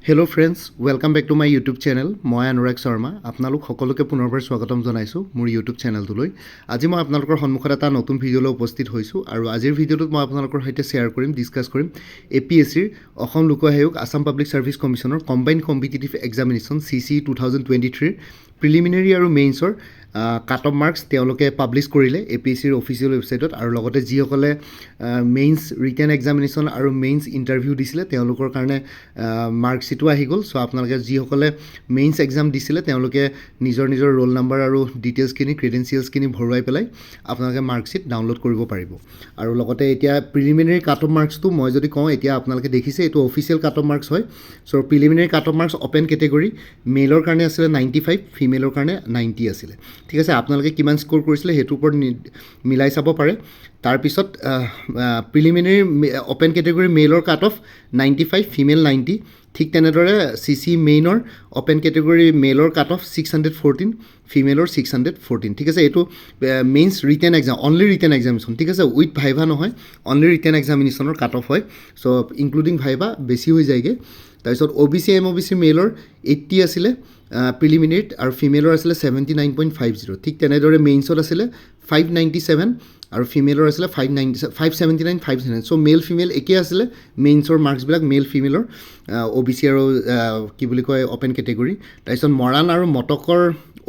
Hello' friends, welcome back to my YouTube channel. মই অনুৰাগ শৰ্মা। আপোনালোক সকলোকে পুনৰবাৰ স্বাগতম জনাইছোঁ মোৰ ইউটিউব চেনেলটোলৈ। আজি মই আপোনালোকৰ সন্মুখত এটা নতুন ভিডিঅ'লৈ উপস্থিত হৈছোঁ আৰু আজিৰ ভিডিঅ'টোত মই আপোনালোকৰ সৈতে শ্বেয়াৰ কৰিম, ডিছকাছ কৰিম APSCৰ অসম লোক আয়োগ আছাম পাব্লিক ছাৰ্ভিচ কমিশ্যনৰ combined competitive examination CCE 2023 preliminary আৰু মেইনছৰ কাট অফ মাৰ্কছ তেওঁলোকে পাব্লিছ কৰিলে APSCৰ অফিচিয়েল ৱেবছাইটত। আৰু লগতে যিসকলে মেইনছ ৰিটেন এক্সামিনেশ্যন আৰু মেইনছ ইণ্টাৰভিউ দিছিলে তেওঁলোকৰ কাৰণে মাৰ্কশ্বিটো আহি গ'ল। চ' আপোনালোকে যিসকলে মেইনছ এক্সাম দিছিলে তেওঁলোকে নিজৰ ৰোল নাম্বাৰ আৰু ডিটেইলছখিনি ক্ৰেডেঞ্চিয়েলছখিনি ভৰুৱাই পেলাই আপোনালোকে মাৰ্কশ্বিট ডাউনলোড কৰিব পাৰিব। আৰু লগতে এতিয়া প্ৰিলিমিনেৰী কাট অফ মাৰ্কছটো মই যদি কওঁ, এতিয়া আপোনালোকে দেখিছে এইটো অফিচিয়েল কাট অফ মাৰ্কছ হয়। So' preliminary cut off marks open category মেইলৰ কাৰণে আছিলে 95, ফিমেলৰ কাৰণে 90 আছিলে। ঠিক আছে, আপোনালোকে কিমান স্ক'ৰ কৰিছিলে সেইটোৰ ওপৰত মিলাই চাব পাৰে। তাৰপিছত প্ৰিলিমিনেৰী অপেন কেটেগৰী মেইলৰ কাট অফ 95, ফিমেল 90। ঠিক তেনেদৰে CC মেইনৰ অপেন কেটেগৰী মেইলৰ কাট অফ 614, ফিমেলৰ 614। ঠিক আছে, এইটো mains written exam, only written examination. ঠিক আছে, উইথ ভাইভা নহয়, অনলি ৰিটেন এক্সামিনেশ্যনৰ কাট অফ হয়। চ' ইনক্লুডিং ভাইভা বেছি হৈ যায়গৈ। তাৰপিছত OBC MOBC মেইলৰ 80 আছিলে প্ৰিলিমিনেৰীত আৰু ফিমেলৰ আছিলে 79.50। ঠিক তেনেদৰে মেইনছত আছিলে 597 আৰু ফিমেলৰ আছিলে 579, 579। চ' মেইল ফিমেল একেই আছিলে মেইনছৰ মাৰ্কছবিলাক, মেইল ফিমেলৰ OBC আৰু কি বুলি কয় অপেন কেটেগৰী। তাৰপিছত মৰাণ আৰু মটকৰ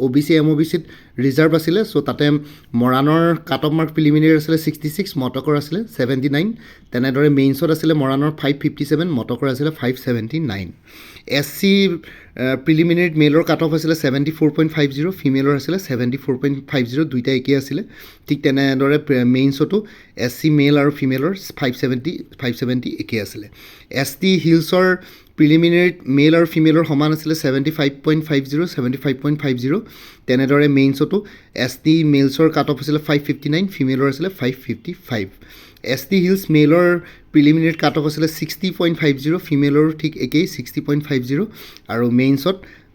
OBC MOBCত ৰিজাৰ্ভ আছিলে। চ' তাতে মৰাণৰ কাট অফ মাৰ্ক প্ৰিলিমিনেৰী আছিলে 66, মটকৰ আছিলে 79। তেনেদৰে মেইনছত আছিলে মৰাণৰ 557, মটকৰ আছিলে 579। SC প্ৰিলিমিনেৰীত মেইলৰ কাট অফ আছিলে 74.50, ফিমেলৰ আছিলে 74.50, দুইটা একেই আছিলে। ঠিক তেনেদৰে মেইনছতো SC মেইল আৰু ফিমেলৰ 570 একেই আছিলে। ST হিলছৰ প্ৰিলিমিনেৰীত মেইল আৰু ফিমেলৰ সমান আছিলে 75.50, 75.50। তেনেদৰে মেইনছতো ST মেইলছৰ কাট অফ আছিলে 559, ফিমেলৰ আছিলে 555। ST হিলছ মেইলৰ প্ৰিলিমিনেৰীত কাট অফ আছিলে 60.50, ফিমেলৰ ঠিক একেই 60.50। আৰু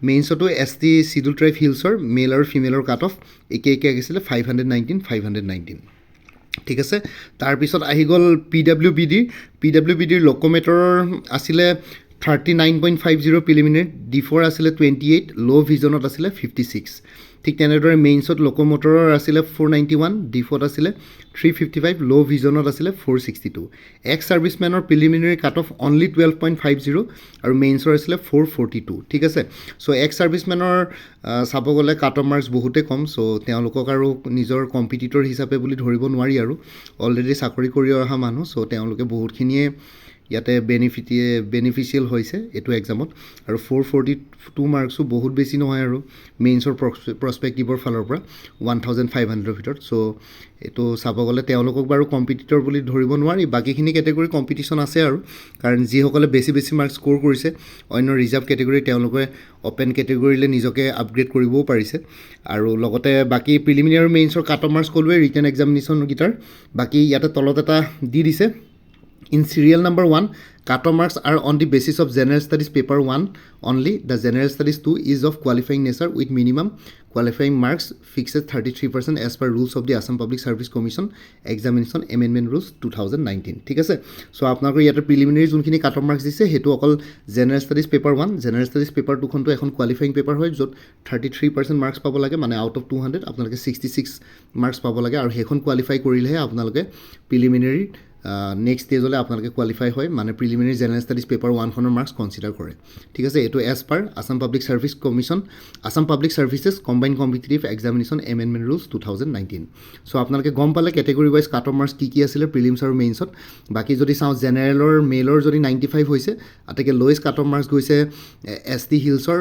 মেইনছতো ST চিডুল ট্ৰাইব হিলছৰ মেইল আৰু ফিমেলৰ কাট অফ একে আছিলে 519। ঠিক আছে, তাৰপিছত আহি গ'ল PWBDৰ লোক'মেটৰৰ আছিলে 39.50 প্ৰিলিমিনেৰীত, D4 আছিলে 28, ল' ভিজনত আছিলে 56। ঠিক তেনেদৰে মেইনছত লোক'মটৰৰ আছিলে 491, D4 আছিলে 355, ল' ভিজনত আছিলে 462। এক্স ছাৰ্ভিচমেনৰ প্ৰিলিমিনেৰী কাট অফ অনলি 12.50 আৰু মেইনছৰ আছিলে 442। ঠিক আছে, চ' এক্স ছাৰ্ভিচমেনৰ চাব গ'লে কাট অফ মাৰ্কছ বহুতেই কম। চ' তেওঁলোকক আৰু নিজৰ কম্পিটিটৰ হিচাপে বুলি ধৰিব নোৱাৰি আৰু অলৰেডি চাকৰি কৰি অহা মানুহ। চ' তেওঁলোকে বহুতখিনিয়ে ইয়াতে বেনিফিচিয়েল হৈছে এইটো এক্সামত। আৰু 442 মাৰ্কছো বহুত বেছি নহয় আৰু মেইনছৰ প্ৰস্পেক্টিভৰ ফালৰ পৰা 1500 ভিতৰত। চ' এইটো চাব গ'লে তেওঁলোকক বাৰু কম্পিটিটৰ বুলি ধৰিব নোৱাৰি। বাকীখিনি কেটেগৰী কম্পিটিশ্যন আছে আৰু, কাৰণ যিসকলে বেছি মাৰ্কছ স্ক'ৰ কৰিছে অন্য ৰিজাৰ্ভ কেটেগৰী তেওঁলোকে অপেন কেটেগৰীলৈ নিজকে আপগ্ৰেড কৰিবও পাৰিছে। আৰু লগতে বাকী প্ৰিলিমিনেৰী আৰু মেইনছৰ কাট অফ মাৰ্কছ ক'লোৱে ৰিটেন এক্সামিনেশ্যনকেইটাৰ। বাকী ইয়াতে তলত এটা দি দিছে, in serial number 1 cut off marks are on the basis of general studies paper 1 only. The general studies 2 is of qualifying nature with minimum qualifying marks fixed at 33% as per rules of the Assam Public Service Commission Examination Amendment Rules 2019. ঠিক আছে, চ' আপোনালোকৰ ইয়াতে preliminary যোনখিনি কাট off marks দিছে সেইটো অকল general studies paper 1। General studies paper 2খনটো এখন কোৱালিফাইং পেপাৰ হয়, য'ত 33% মাৰ্কছ পাব লাগে, মানে আউট অফ 200 আপোনালোকে 66 মাৰ্কছ পাব লাগে। আৰু সেইখন কোৱালিফাই কৰিলেহে আপোনালোকে প্ৰিলিমিনেৰী নেক্সট ষ্টেজলৈ আপোনালোকে কোৱালিফাই হয়, মানে প্ৰিলিমিনেৰী জেনেৰেল ষ্টাডিজ পেপাৰ 1খনৰ মাৰ্কছ কনচিডাৰ কৰে। ঠিক আছে, এইটো as per Assam public service commission, Assam public services combined competitive examination amendment rules 2019। So' আপোনালোকে গম পালে category wise cut off marks কি আছিল প্ৰিলিমছ আৰু মেইনছত। বাকী যদি চাওঁ জেনেৰেলৰ মেইলৰ যদি 95 হৈছে, আটাইতকৈ লৱেষ্ট কাট অফ মাৰ্কছ গৈছে ST হিলছৰ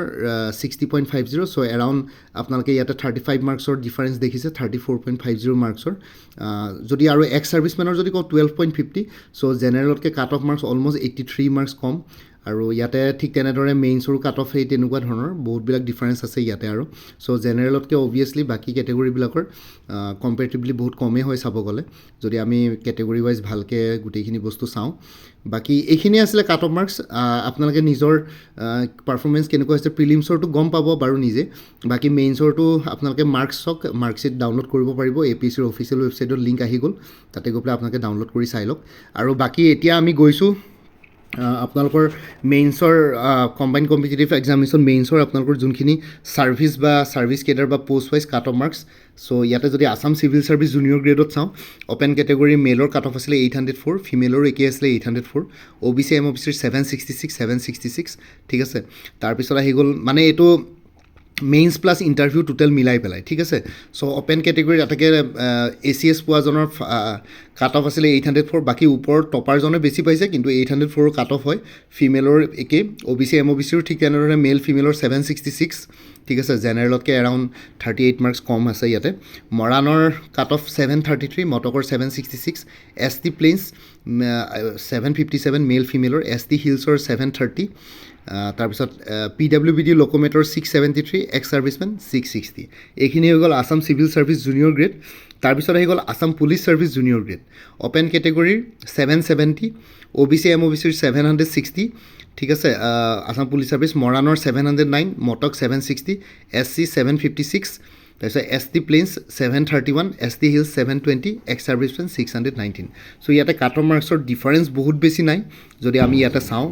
60.50। চ' এৰাউণ্ড আপোনালোকে ইয়াতে 35 মাৰ্কছৰ ডিফাৰেঞ্চ দেখিছে, 34.50 মাৰ্কছৰ। যদি আৰু এক্স ছাৰ্ভিচমেনৰ যদি কওঁ 12.50। চ' জেনেৰেলতকৈ cut off marks almost 83 marks কম। আৰু ইয়াতে ঠিক তেনেদৰে মেইনছৰো কাট অফ সেই তেনেকুৱা ধৰণৰ বহুতবিলাক ডিফাৰেঞ্চ আছে ইয়াতে আৰু। চ' জেনেৰেলতকৈ অবভিয়াছলি বাকী কেটেগৰীবিলাকৰ কম্পেৰেটিভলি বহুত কমেই হয় চাব গ'লে, যদি আমি কেটেগৰী ৱাইজ ভালকৈ গোটেইখিনি বস্তু চাওঁ। বাকী এইখিনিয়ে আছিলে কাট অফ মাৰ্কছ। আপোনালোকে নিজৰ পাৰফৰ্মেঞ্চ কেনেকুৱা হৈছে প্ৰিলিমছৰটো গম পাব বাৰু নিজে। বাকী মেইনছৰটো আপোনালোকে মাৰ্কশ্বিট ডাউনলোড কৰিব পাৰিব, APSCৰ অফিচিয়েল ৱেবছাইটত লিংক আহি গ'ল, তাতে গৈ পেলাই আপোনালোকে ডাউনলোড কৰি চাই লওক। আৰু বাকী এতিয়া আমি গৈছোঁ আপোনালোকৰ মেইনছৰ কম্বাইন কম্পিটিটিভ এক্সামিনেশ্যন মেইনছৰ আপোনালোকৰ যোনখিনি ছাৰ্ভিচ বা ছাৰ্ভিচ কেডাৰ বা post wise cut off marks so' ইয়াতে যদি আছাম চিভিল ছাৰ্ভিচ জুনিয়ৰ গ্ৰেডত চাওঁ অ'পেন কেটেগৰী মেলৰ কাট অফ আছিলে 804 ফিমেলৰ একেই আছিলে 804 OBC MOBCৰ 766 ঠিক আছে তাৰপিছত আহি গ'ল মানে এইটো মেইনছ প্লাছ ইণ্টাৰভিউ টোটেল মিলাই পেলাই ঠিক আছে চ' অ'পেন কেটেগৰীত আটাইকে ACS পোৱাজনৰ কাট অফ আছিলে 804 বাকী ওপৰৰ টপাৰজনে বেছি পাইছে কিন্তু 804 কাট অফ হয় ফিমেলৰ একে OBC MOBCৰ ঠিক তেনেদৰে মেল ফিমেলৰ 766 ঠিক আছে জেনেৰেলতকৈ এৰাউণ্ড 38 মাৰ্কছ কম আছে ইয়াতে মৰাণৰ কাট অফ 733 মটকৰ 766 ST প্লেইনছ 757 মেল ফিমেলৰ ST হিলছৰ 730 তাৰপিছত PWBD লোক'মেটৰ 673 এক্স ছাৰ্ভিচমেন 660 এইখিনি হৈ গ'ল Assam civil service junior grade তাৰপিছত আহি গ'ল Assam police service junior grade open কেটেগৰীৰ 770 OBC MOBCৰ 760 ঠিক আছে আছাম পুলিচ ছাৰ্ভিচ মৰাণৰ 709 মটক 760 SC 756 তাৰপিছত ST plains 731 ST hills 720 x servicemen 619 চ' ইয়াতে কাট অফ মাৰ্কছৰ ডিফাৰেঞ্চ বহুত বেছি নাই যদি আমি ইয়াতে চাওঁ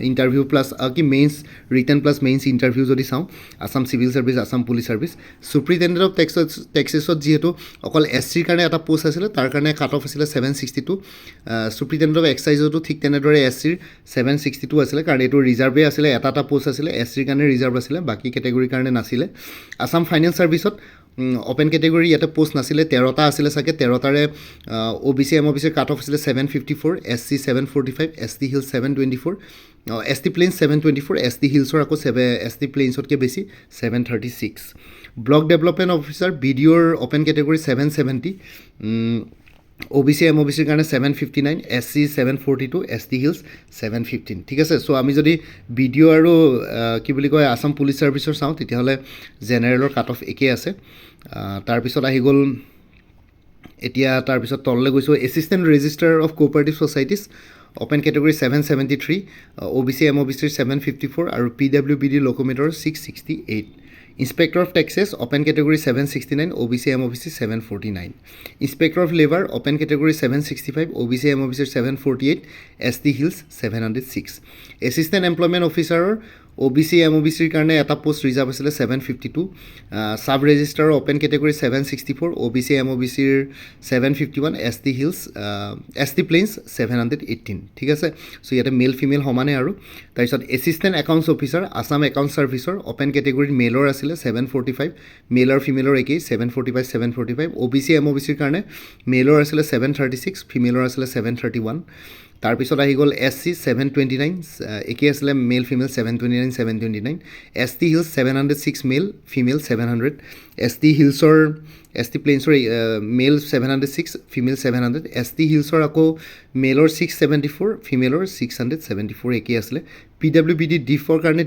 ইণ্টাৰভিউ প্লাছ কি mains written plus mains interview যদি চাওঁ Assam civil service Assam police service superintendent of টেক্সেছত যিহেতু অকল SCৰ কাৰণে এটা পষ্ট আছিলে তাৰ কাৰণে কাট অফ আছিলে 762 চুপ্ৰিটেণ্ডেণ্ট অফ এক্সাইজতো ঠিক তেনেদৰে SCৰ 762 আছিলে কাৰণ এইটো ৰিজাৰ্ভে আছিলে এটা পষ্ট আছিলে SCৰ কাৰণে ৰিজাৰ্ভ আছিলে বাকী কেটেগৰীৰ কাৰণে নাছিলে আছাম ফাইনেন্স ছাৰ্ভিচত অ'পেন কেটেগৰী ইয়াতে পষ্ট নাছিলে 13টা আছিলে চাগে 13টাৰে OBC MOBCৰ কাট অফ আছিলে 754 SC 745 ST hills 724 ST plains 724 ST হিলছৰ আকৌ ST প্লেইনছতকৈ বেছি 736 ব্লক ডেভেলপমেণ্ট অফিচাৰ BDOৰ অ'পেন কেটেগৰী 770 OBC MOBCৰ কাৰণে 759 SC 742 ST হিলছ 715 ঠিক আছে চ' আমি যদি BDO আৰু কি বুলি কয় আছাম পুলিচ ছাৰ্ভিচৰ চাওঁ তেতিয়াহ'লে জেনেৰেলৰ কাট অফ একেই আছে তাৰপিছত আহি গ'ল এতিয়া তাৰপিছত তললৈ গৈছোঁ assistant registrar of cooperative societies open category 773 OBC MOBCৰ 754 আৰু PWBD লোক'মেটৰ 668 inspector of taxes open category 769 OBC MOBC 749 inspector of labour open category 765 OBC MOBCৰ 748 ST হিলছ 706 এছিষ্টেণ্ট এমপ্লয়মেণ্ট অফিচাৰৰ OBC MOBCৰ কাৰণে এটা পষ্ট ৰিজাৰ্ভ আছিলে 752 ছাব ৰেজিষ্ট্ৰাৰৰ অ'পেন কেটেগৰী 764 OBC MOBCৰ 751 ST হিলছ ST প্লেইনছ 718 ঠিক আছে চ' ইয়াতে মেল ফিমেল সমানে আৰু তাৰপিছত assistant accounts officer Assam account ছাৰ্ভিচৰ অ'পেন কেটেগৰীত মেলৰ আছিলে 745 মেল আৰু ফিমেলৰ একেই 745 OBC MOBCৰ কাৰণে মেলৰ আছিলে 736 ফিমেলৰ আছিলে 731 তাৰপিছত আহি গ'ল SC 729 একেই আছিলে male female 729 ST hills 706 male female 700 ST হিলছৰ ST প্লেইনছৰ মেল 706 ফিমেল 700 ST হিলছৰ আকৌ মেলৰ 674 ফিমেলৰ 674 একেই আছিলে PWBD ডিফৰ কাৰণে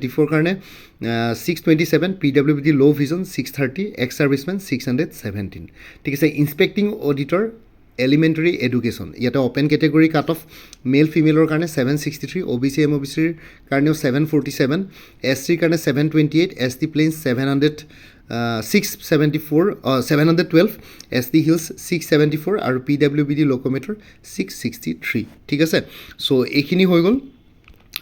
627 PWBD ল' ভিজন 630 এক্স ছাৰ্ভিচমেন 617 ঠিক আছে ইন্সপেক্টিং অডিটৰ এলিমেণ্টাৰী এডুকেশ্যন ইয়াতে অ'পেন কেটেগৰী কাট অফ মেল ফিমেলৰ কাৰণে 763 OBC MOBCৰ কাৰণেও 747 SCৰ কাৰণে 728 ST প্লেইনছ 712 ST হিলছ 674 আৰু PWBD লোক'মেটৰ 663 ঠিক আছে চ' এইখিনি হৈ গ'ল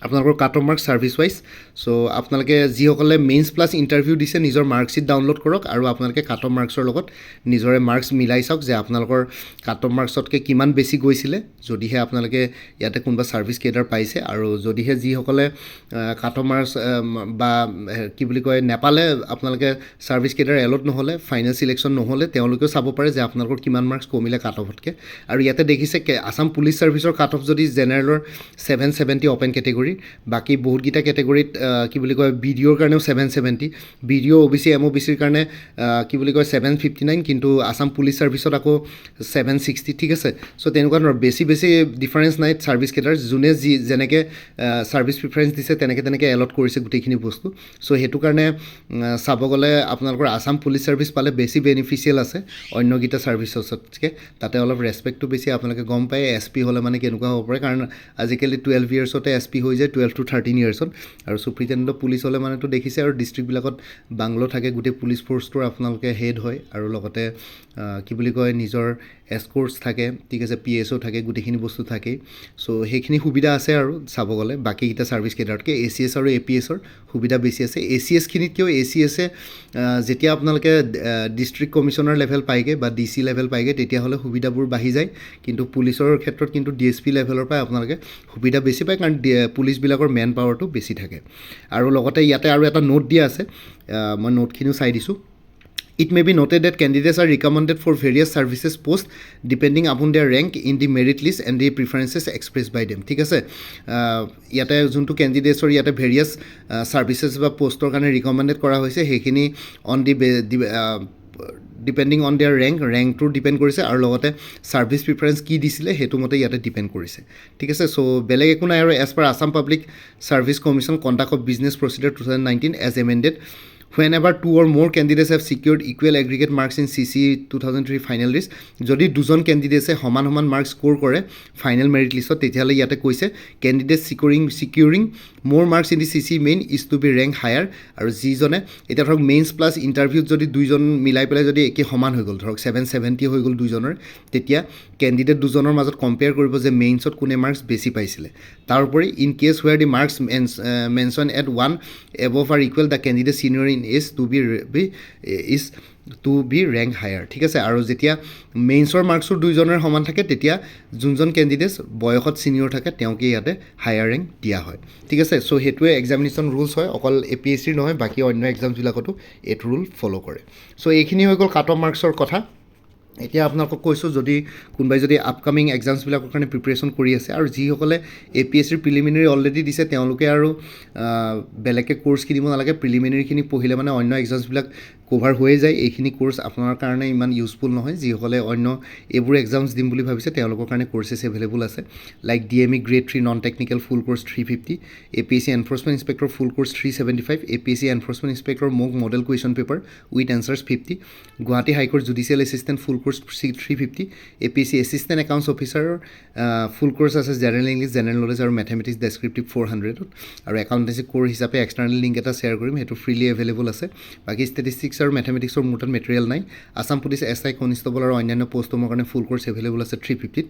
আপোনালোকৰ cut off marks service wise so' আপোনালোকে যিসকলে মেইনছ প্লাছ ইণ্টাৰভিউ দিছে নিজৰ মাৰ্কশ্বিট ডাউনলোড কৰক আৰু আপোনালোকে কাট অফ মাৰ্কছৰ লগত নিজৰে মাৰ্কছ মিলাই চাওক যে আপোনালোকৰ কাট অফ মাৰ্কছতকৈ কিমান বেছি গৈছিলে যদিহে আপোনালোকে ইয়াতে কোনোবা ছাৰ্ভিচ কেডাৰ পাইছে আৰু যদিহে যিসকলে কাট অফ মাৰ্কছ বা কি বুলি কয় নেপালে আপোনালোকে ছাৰ্ভিচ কেডাৰ এলট নহ'লে ফাইনেল ছিলেকশ্যন নহ'লে তেওঁলোকেও চাব পাৰে যে আপোনালোকৰ কিমান মাৰ্কছ কমিলে কাট অফতকৈ আৰু ইয়াতে দেখিছে আছাম পুলিচ ছাৰ্ভিচৰ কাট অফ যদি জেনেৰেলৰ 770 অ'পেন কেটেগৰী বাকী বহুতকেইটা কেটেগৰীত কি বুলি কয় BDOৰ কাৰণেও 770 BDO OBC MOBCৰ কাৰণে কি বুলি কয় 759 কিন্তু আছাম পুলিচ ছাৰ্ভিচত আকৌ 760 ঠিক আছে চ' তেনেকুৱা ধৰণৰ বেছি ডিফাৰেঞ্চ নাই ছাৰ্ভিচ কেইটাৰ যোনে যেনেকৈ ছাৰ্ভিচ প্ৰিফাৰেঞ্চ দিছে তেনেকৈ এলট কৰিছে গোটেইখিনি বস্তু চ' সেইটো কাৰণে চাব গ'লে আপোনালোকৰ আছাম পুলিচ ছাৰ্ভিচ পালে বেছি বেনিফিচিয়েল আছে অন্যকেইটা ছাৰ্ভিচতকৈ তাতে অলপ ৰেচপেক্টটো বেছি আপোনালোকে গম পায় SP হ'লে মানে কেনেকুৱা হ'ব পাৰে কাৰণ আজিকালি 12 ইয়াৰ্ছতে SP হৈ যায় যায় 12 to 13 ইয়াৰ্ছত আৰু সুপ্ৰিটেণ্ডেণ্ট পুলিচ হ'লে মানেতো দেখিছে আৰু ডিষ্ট্ৰিক্টবিলাকত বাংলো থাকে গোটেই পুলিচ ফ'ৰ্চটোৰ আপোনালোকে হেড হয় আৰু লগতে কি বুলি কয় নিজৰ এস্কৰ্টছ থাকে ঠিক আছে PSO থাকে গোটেইখিনি বস্তু থাকেই চ' সেইখিনি সুবিধা আছে আৰু চাব গ'লে বাকীকেইটা ছাৰ্ভিচ কেইটাতকৈ ACS আৰু APSৰ সুবিধা বেছি আছে ACSখিনিতকৈও ACSে যেতিয়া আপোনালোকে ডিষ্ট্ৰিক্ট কমিশ্যনাৰ লেভেল পায়গৈ বা DC লেভেল পায়গৈ তেতিয়াহ'লে সুবিধাবোৰ বাঢ়ি যায় কিন্তু পুলিচৰ ক্ষেত্ৰত কিন্তু DSP লেভেলৰ পৰাই আপোনালোকে সুবিধা বেছি পায় কাৰণ পুলিচবিলাকৰ মেন পাৱাৰটো বেছি থাকে আৰু লগতে ইয়াতে আৰু এটা নোট দিয়া আছে মই নোটখিনিও চাই দিছোঁ It may be noted that candidates are recommended for various services posts depending upon their rank in the merit list and the preferences expressed by them. ঠিক আছে ইয়াতে যোনটো কেণ্ডিডেটছৰ ইয়াতে ভেৰিয়াছ ছাৰ্ভিচেছ বা পষ্টৰ কাৰণে ৰিকমেণ্ডেড কৰা হৈছে সেইখিনি on the depending on their ৰেংকটোৰ ডিপেণ্ড কৰিছে আৰু লগতে ছাৰ্ভিচ প্ৰিফাৰেঞ্চ কি দিছিলে সেইটো মতে ইয়াতে ডিপেণ্ড কৰিছে ঠিক আছে চ' বেলেগ একো নাই আৰু as per Assam public service commission conduct of business procedure 2019 as amended Whenever 2 or more candidates have secured equal aggregate marks in CC 2003 final list, যদি দুজন কেণ্ডিডেটছে সমান মাৰ্কছ স্ক'ৰ কৰে ফাইনেল মেৰিট লিষ্টত তেতিয়াহ'লে ইয়াতে কৈছে candidate securing more marks in the CC main is to be rank higher আৰু যিজনে এতিয়া ধৰক মেইনছ প্লাছ ইণ্টাৰভিউত যদি দুইজন মিলাই পেলাই যদি একে সমান হৈ গ'ল ধৰক 770 হৈ গ'ল দুইজনৰ তেতিয়া কেণ্ডিডেট দুজনৰ মাজত কম্পেয়াৰ কৰিব যে মেইনছত কোনে মাৰ্কছ বেছি পাইছিলে তাৰোপৰি in case where the marks mention at 1 above or equal the candidate senior in is to be rank higher ঠিক আছে আৰু যেতিয়া মেইনছৰ মাৰ্কছৰ দুইজনৰ সমান থাকে তেতিয়া যোনজন কেণ্ডিডেট বয়সত ছিনিয়ৰ থাকে তেওঁকে ইয়াতে হায়াৰ ৰেংক দিয়া হয় ঠিক আছে চ' সেইটোৱে এক্সামিনেশ্যন ৰুলছ হয় অকল APSCৰ নহয় বাকী অন্য এক্সামছবিলাকতো এইটো ৰুল ফ'ল' কৰে চ' এইখিনি হৈ গ'ল কাট অফ মাৰ্কছৰ কথা এতিয়া আপোনালোকক কৈছোঁ যদি কোনোবাই যদি আপকামিং এক্সামছবিলাকৰ কাৰণে প্ৰিপেৰেশ্যন কৰি আছে আৰু যিসকলে APSCৰ প্ৰিলিমিনেৰী অলৰেডি দিছে তেওঁলোকে আৰু বেলেগকৈ কোৰ্ছ কিনিব নালাগে প্ৰিলিমিনেৰীখিনি পঢ়িলে মানে অন্য এক্সামছবিলাক কভাৰ হৈয়ে যায় এইখিনি কোৰ্ছ আপোনাৰ কাৰণে ইমান ইউজফুল নহয় যিসকলে অন্য এইবোৰ এক্সামছ দিম বুলি ভাবিছে তেওঁলোকৰ কাৰণে কোৰ্চেছ এভেইলেবল আছে like DME grade 3 non technical full course 350 APSC enforcement inspector full course 375 APSC enforcement inspector mock model question paper with answers 50 Guwahati high court judicial assistant full course 350 APSC assistant accounts অফিচাৰৰ full course আছে general English general knowledge আৰু mathematics descriptive 400 আৰু accountancy course হিচাপে external link এটা share কৰিম সেইটো freely available আছে বাকী ষ্টেটিষ্টিক্স আৰু মেথমেটিক্সৰ মোৰ তাত মেটেৰিয়েল নাই আছাম পুলিচ SI কনষ্টেবল আৰু অন্যান্য পষ্টৰ কাৰণে ফুল কোৰ্ছ এভেইলেবল আছে 350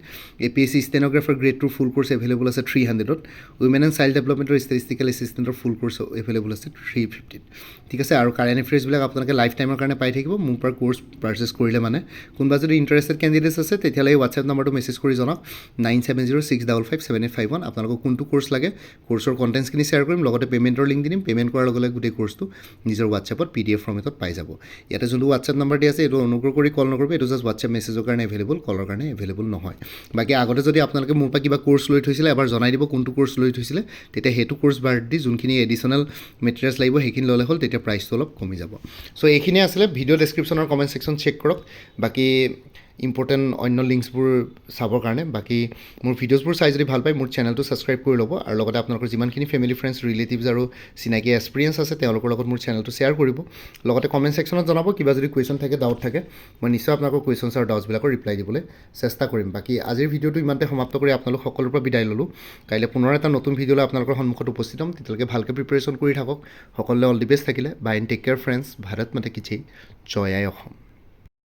APSC stenographer grade 2 full course available আছে 300 উইমেন এণ্ড চাইল্ড ডেভেলপমেণ্টৰ ষ্টেটিষ্টিকেল এছিষ্টেণ্টৰ ফুল কোৰ্ছ এভেইলেবল আছে 350 ঠিক আছে আৰু কাৰেণ্ট এফেয়াৰ্ছবিলাক আপোনালোকে লাইফ টাইমৰ কাৰণে পাই থাকিব মোৰ পৰা কোৰ্ছ পাৰ্চেছ কৰিলে মানে কোনোবা যদি ইণ্টাৰেষ্টেড কেণ্ডিডেটছ আছে তেতিয়াহ'লে এই হোৱাটছএপ নম্বৰটো মেছেজ কৰি জনাওক 9706557851 আপোনালোকক কোনটো কোৰ্ছ লাগে কোৰ্ছৰ কণ্টেণ্টছখিনি শ্বেয়াৰ কৰিম লগতে পে'মেণ্টৰ লিংক দি দিম পে'মেণ্ট কৰাৰ লগে লগে গোটেই কোৰ্ছটো নিজৰ হোৱাটছএপত PDF ফৰ্মেটত পাই যাব ইয়াতে যোনটো হোৱাটছএপ নম্বৰ দি আছে এইটো অনুগ্ৰহ কৰি কল নকৰিব এইটো জাষ্ট হোৱাটছএপ মেছেজৰ কাৰণে এভেইলেবল কলৰ কাৰণে এভেইলেবল নহয় বাকী আগতে যদি আপোনালোকে মোৰ পৰা কিবা কোৰ্ছ লৈ থৈছিলে এবাৰ জনাই দিব কোনটো কোৰ্ছ লৈ থৈছিলে তেতিয়া সেইটো কোৰ্ছ বাদ দি যোনখিনি এডিশ্যনেল মেটেৰিয়েলছ লাগিব সেইখিনি ল'লে হ'ল তেতিয়া প্ৰাইচটো অলপ কমি যাব চ' এইখিনিয়ে আছিলে ভিডিঅ' ডেছক্ৰিপশ্যনৰ কমেণ্ট ছেকশ্যন চেক কৰক বাকী ইম্পৰ্টেণ্ট অন্য লিংকছবোৰ চাবৰ কাৰণে বাকী মোৰ ভিডিঅ'ছবোৰ চাই যদি ভাল পায় মোৰ চেনেলটো ছাবস্ক্ৰাইব কৰি ল'ব আৰু লগতে আপোনালোকৰ যিমানখিনি ফেমিলি ফ্ৰেণ্ডছ ৰিলেটিভছ আৰু চিনাকি এক্সপিৰিয়েঞ্চ আছে তেওঁলোকৰ লগত মোৰ চেনেলটো শ্বেয়াৰ কৰিব লগতে কমেণ্ট ছেকশ্যনত জনাব কিবা যদি কুৱেশ্যন থাকে ডাউট থাকে মই নিশ্চয় আপোনালোকৰ কুৱেশ্যনছ আৰু ডাউটছবিলাকৰ ৰিপ্লাই দিবলৈ চেষ্টা কৰিম বাকী আজিৰ ভিডিঅ'টো ইমানতে সমাপ্ত কৰি আপোনালোক সকলোৰে পৰা বিদায় ল'লোঁ কাইলৈ পুনৰ এটা নতুন ভিডিঅ'লৈ আপোনালোকৰ সন্মুখত উপস্থিত হ'ম তেতিয়ালৈকে ভালকৈ প্ৰিপেৰেশ্যন কৰি থাকক সকলোৱে অল দি বেষ্ট থাকিলে bye and take care friends Bharat Mata কি জয় জয় আই অসম